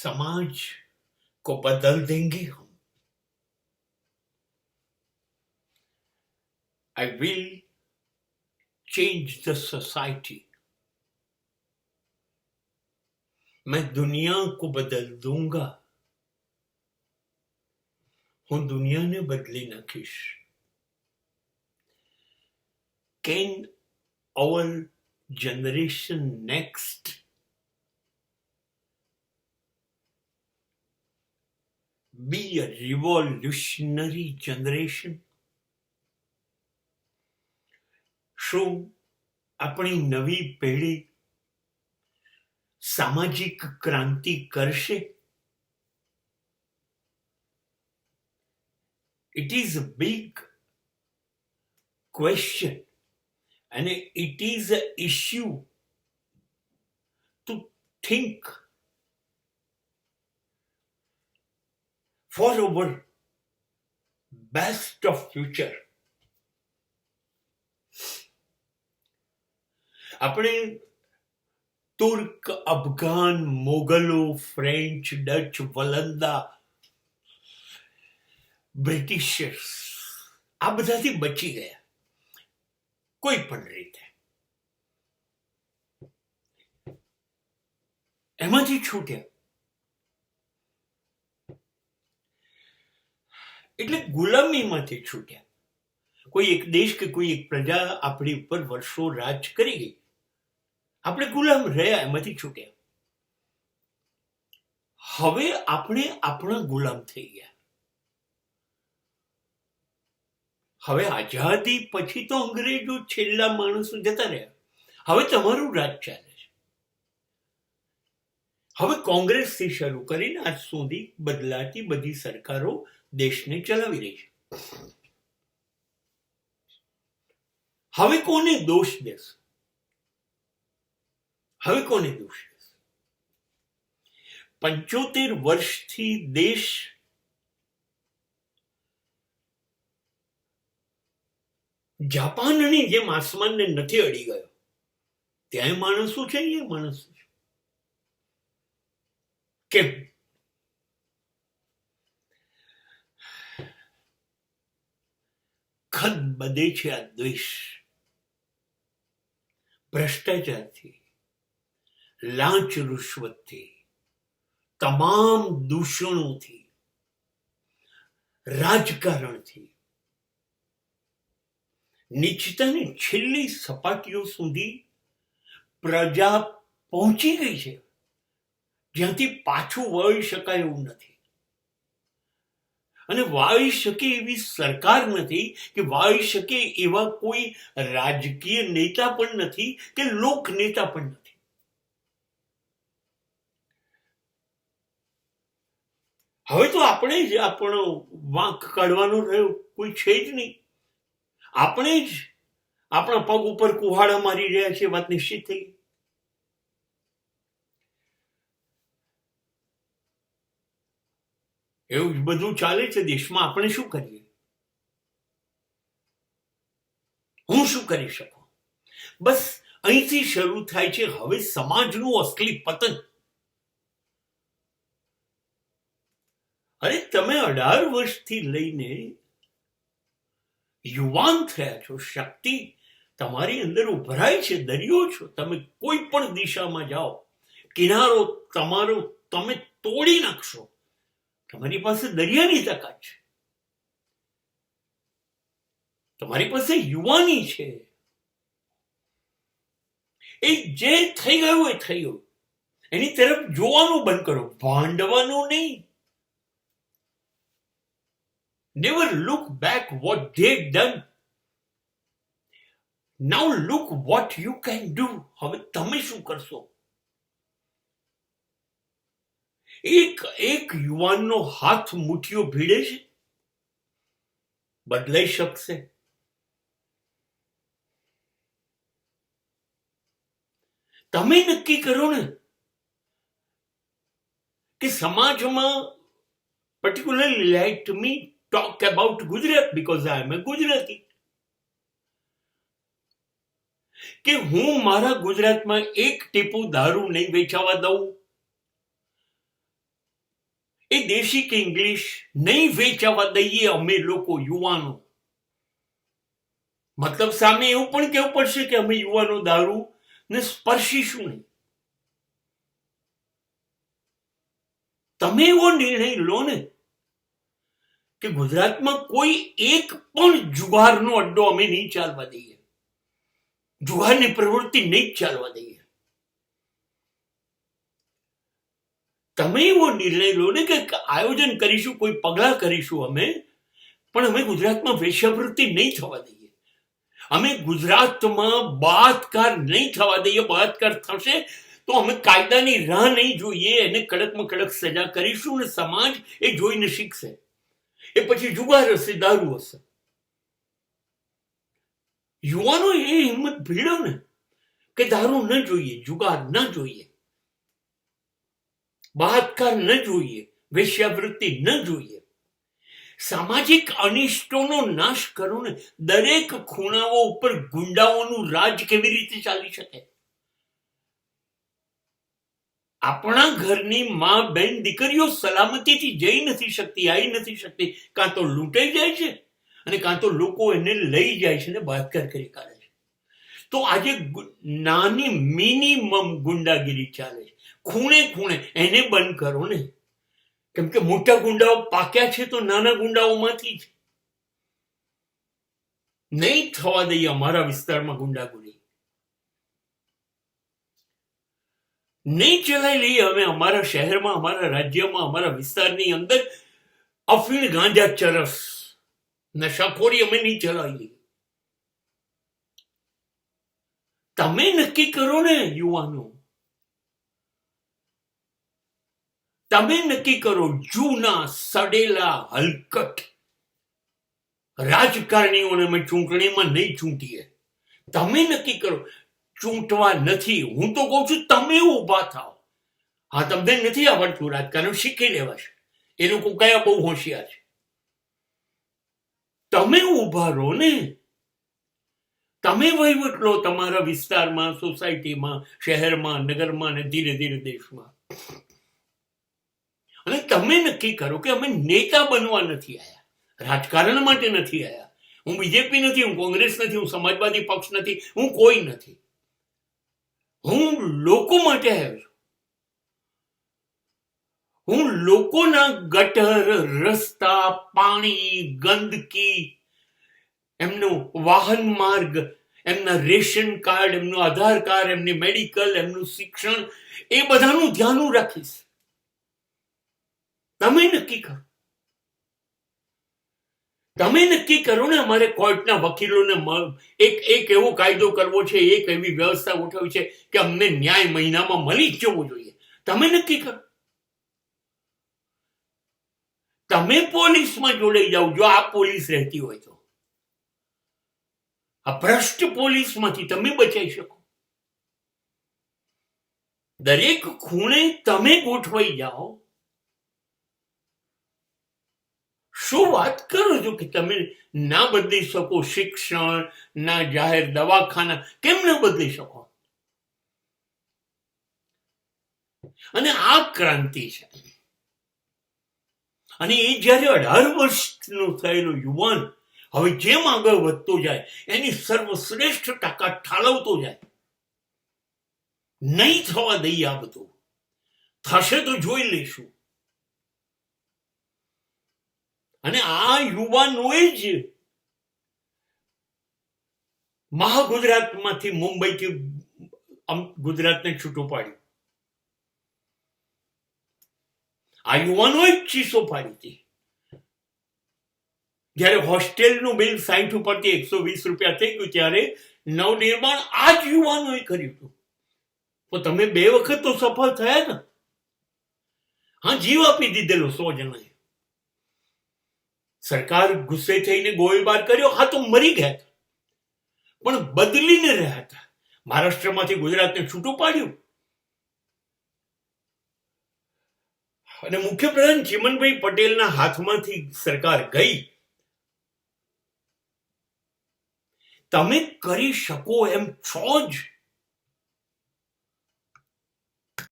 समाज को बदल देंगे हम. I will change the society. मैं दुनिया को बदल दूंगा. હું દુનિયાને બદલી નાખીશ. Can our generation next be a revolutionary generation? શું આપણી નવી પેઢી સામાજિક ક્રાંતિ કરશે? It is a big question and it is an issue to think for our best of future. આપણે તુર્ક, અફઘાન, મોગલો, ફ્રેન્ચ, ડચ, વલંદા, બ્રિટિશર્સ આ બધાથી બચી ગયા કોઈ પણ રીતે. એમાંથી છૂટ્યા એટલે ગુલામીમાંથી છૂટ્યા. કોઈ એક દેશ કે કોઈ એક પ્રજા આપણી ઉપર વર્ષો રાજ કરી ગઈ, આપણે ગુલામ રહ્યા, એમાંથી છૂટ્યા. હવે આપણે આપણા ગુલામ થઈ ગયા. હવે આઝાદી પછી તો અંગ્રેજો છેલ્લા માણસો જતા રહ્યા. હવે તમારું રાજ ચાલે છે. હવે કોંગ્રેસથી શરૂ કરીને આજ સુધી બદલાતી બધી સરકારો દેશને ચલાવી રહી છે. હવે કોને દોષ દેશો? હવે કોને દોષ દેશો? 75 વર્ષથી દેશ જાપાનની જેમ આસમાનને નથી અડી ગયો. ત્યાં માણસો છે, એ માણસો છે. કેમ? ખદ બધે છે આ દ્વેષ, ભ્રષ્ટાચારથી, લાંચ રૂશ્વતથી, તમામ દૂષણોથી, રાજકારણથી નીચતાની છેલ્લી સપાટીઓ સુધી પ્રજા પહોંચી ગઈ છે, જ્યાંથી પાછું વળી શકાય એવું નથી. અને વાળી શકે એવી સરકાર નથી, કે વાળી શકે એવા કોઈ રાજકીય નેતા પણ નથી, કે લોક નેતા પણ નથી. હવે તો આપણે જ આપણો વાંક કાઢવાનો રહ્યો, કોઈ છે જ નહીં. આપણે જ આપણા પગ ઉપર કુહાડા મારી રહ્યા છે, વાત નિશ્ચિત થઈ. એવું જ બધું ચાલે છે દેશમાં. આપણે શું કરીએ? હું શું કરી શકું? બસ અહીંથી શરૂ થાય છે હવે સમાજનું અસલી પતન. અરે તમે 18 વર્ષથી લઈને યુવાન થયા છો, શક્તિ તમારી અંદર ઉભરાય છે, દરિયો છો. તમે કોઈ પણ દિશામાં જાઓ, કિનારો તમારો તમે તોડી નાખશો. તમારી પાસે દરિયાની તાકાત છે, તમારી પાસે યુવાની છે. એ જે થઈ ગયું એ થઈ ગયું. એની તરફ જોવાનું બંધ કરો, ભાંડવાનું નહીં. Never look back what they've done. Now look what you can do. હવે તમે શું કરશો? એક યુવાનનો હાથ મુઠ્ઠીઓ ભીડે છે, બદલાઈ શકશે. તમે નક્કી કરો ને કે સમાજમાં, particularly like me, talk about Gujarat because I am a Gujarati. કે હું મારા ગુજરાતમાં એક ટીપું દારૂ નહીં વેચાવા દઉં. એ દેશી કે ઇંગ્લિશ નહીં વેચાવા દઈએ અમે લોકો યુવાનો. મતલબ સામે એવું પણ કહેવું પડશે કે અમે યુવાનો દારૂ ને સ્પર્શીશું નહીં. તમે એવો નિર્ણય લો ને કે ગુજરાતમાં કોઈ એક પણ જુગારનો અડ્ડો અમે નહીં ચાલવા દઈએ, જુગારની પ્રવૃત્તિ નહીં ચાલવા દઈએ. તમે એવો નિર્ણય લો ને કે આયોજન કરીશું, કોઈ પગલા કરીશું અમે, પણ અમે ગુજરાતમાં વેશ્યાવૃત્તિ નહીં થવા દઈએ. અમે ગુજરાતમાં બળાત્કાર નહીં થવા દઈએ. બળાત્કાર થશે તો અમે કાયદાની રાહ નહીં જોઈએ, એને કડકમાં કડક સજા કરીશું ને સમાજ એ જોઈને શીખશે. એ પછી જુગાર હશે, દારૂ હશે. યુવાનો એ હિંમત ભીડો ને કે દારૂ ન જોઈએ, જુગાર ન જોઈએ, બળાત્કાર ન જોઈએ, વેશ્યાવૃત્તિ ન જોઈએ. સામાજિક અનિષ્ટોનો નાશ કરો ને. દરેક ખૂણાઓ ઉપર ગુંડાઓનું રાજ કેવી રીતે ચાલી શકે? આપણા ઘરની માં, બેન, દીકરીઓ સલામતીથી જઈ નથી શકતી, આવી નથી શકતી. કાં તો લૂંટાઈ જાય છે અને કાં તો લોકો એને લઈ જાય છે ને બળાત્કાર કરી કાઢે છે. તો આજે નાની મિનિમમ ગુંડાગીરી ચાલે છે ખૂણે ખૂણે. એને બંધ કરો ને, કેમ કે મોટા ગુંડાઓ પાક્યા છે તો નાના ગુંડાઓમાંથી જ. નહીં થવા દઈએ અમારા વિસ્તારમાં ગુંડાગીરી. નહીં ચલાવી લઈએ અમે અમારા શહેરમાં, અમારા રાજ્યમાં, અમારા વિસ્તારની અંદર અફીણ, ગાંજા, ચરસ, નશાખોરી અમે નહીં ચલાવી લઈએ. તમે નક્કી કરો ને યુવાનો, તમે નક્કી કરો. જૂના સડેલા હલકટ રાજકારણીઓને અમે ચૂંટણીમાં નહીં ચૂંટીએ. તમે નક્કી કરો. ચૂંટવા નથી. હું તો કહું છું તમે ઉભા થાવ. હા, તમને નથી આવડતું રાજકારણ, શીખી લેવાશે. એ લોકો કયા બહુ હોશિયાર છે. તમે ઉભા રહો ને. તમે વહીવટ લો તમારા વિસ્તારમાં, સોસાયટીમાં, શહેરમાં, નગરમાં અને ધીરે ધીરે દેશમાં. અને તમે નક્કી કરો કે અમે નેતા બનવા નથી આવ્યા, રાજકારણ માટે નથી આવ્યા. હું બીજેપી નથી, હું કોંગ્રેસ નથી, હું સમાજવાદી પક્ષ નથી, હું કોઈ નથી. હું લોકો માટે આવ્યો છું. હું લોકોના ગટર, રસ્તા, પાણી, ગંદકી, એમનો વાહન માર્ગ, એમના રેશન કાર્ડ, એમનું આધાર કાર્ડ, એમની મેડિકલ, એમનું શિક્ષણ, એ બધાનું ધ્યાન રાખીશ. તમે નક્કી કરો. તમે નક્કી કરો ને. અમારે કોર્ટના વકીલોને એક એવો કાયદો કરવો છે, એક એવી વ્યવસ્થા ગોઠવવી છે કે અમને ન્યાય મહિનામાં મળી જ જવો જોઈએ. તમે નક્કી કરો. તમે પોલીસમાં જોડાઈ જાઓ જો આ પોલીસ રહેતી હોય તો. આ ભ્રષ્ટ પોલીસમાંથી તમે બચાવી શકો. દરેક ખૂણે તમે ગોઠવાઈ જાઓ. શું વાત કરો છો કે તમે ના બદલી શકો શિક્ષણ, ના જાહેર દવાખાના? કેમ ના બદલી શકો? અને આ ક્રાંતિ છે. અને એ જયારે 18 વર્ષનો થયેલો યુવાન હવે જેમ આગળ વધતો જાય, એની સર્વશ્રેષ્ઠ તાકાત ઠાલવતો જાય. નહીં થવા દઈએ આ બધું. થશે તો જોઈ લઈશું. અને આ યુવાનોએ જ મહાગુજરાતમાંથી, મુંબઈથી ગુજરાતને છૂટું પાડ્યું. આ યુવાનોએ જ ચીસો પાડી હતી. જયારે હોસ્ટેલનું બિલ 60 ઉપરથી 120 રૂપિયા થઈ ગયું ત્યારે નવનિર્માણ આ જ યુવાનોએ કર્યું હતું. તો તમે 2 વખત તો સફળ થયા ને. હા, જીવ આપી દીધેલો 100 જણાએ. સરકાર ગુસ્સે થઈને ગોળીબાર કર્યો, હા તો મરી ગયા, પણ બદલીને રહ્યા હતા. મહારાષ્ટ્રમાંથી ગુજરાતને છૂટું પાડ્યું. અને મુખ્યપ્રધાન ચીમનભાઈ પટેલના હાથમાંથી સરકાર ગઈ. તમે કરી શકો એમ છો જ.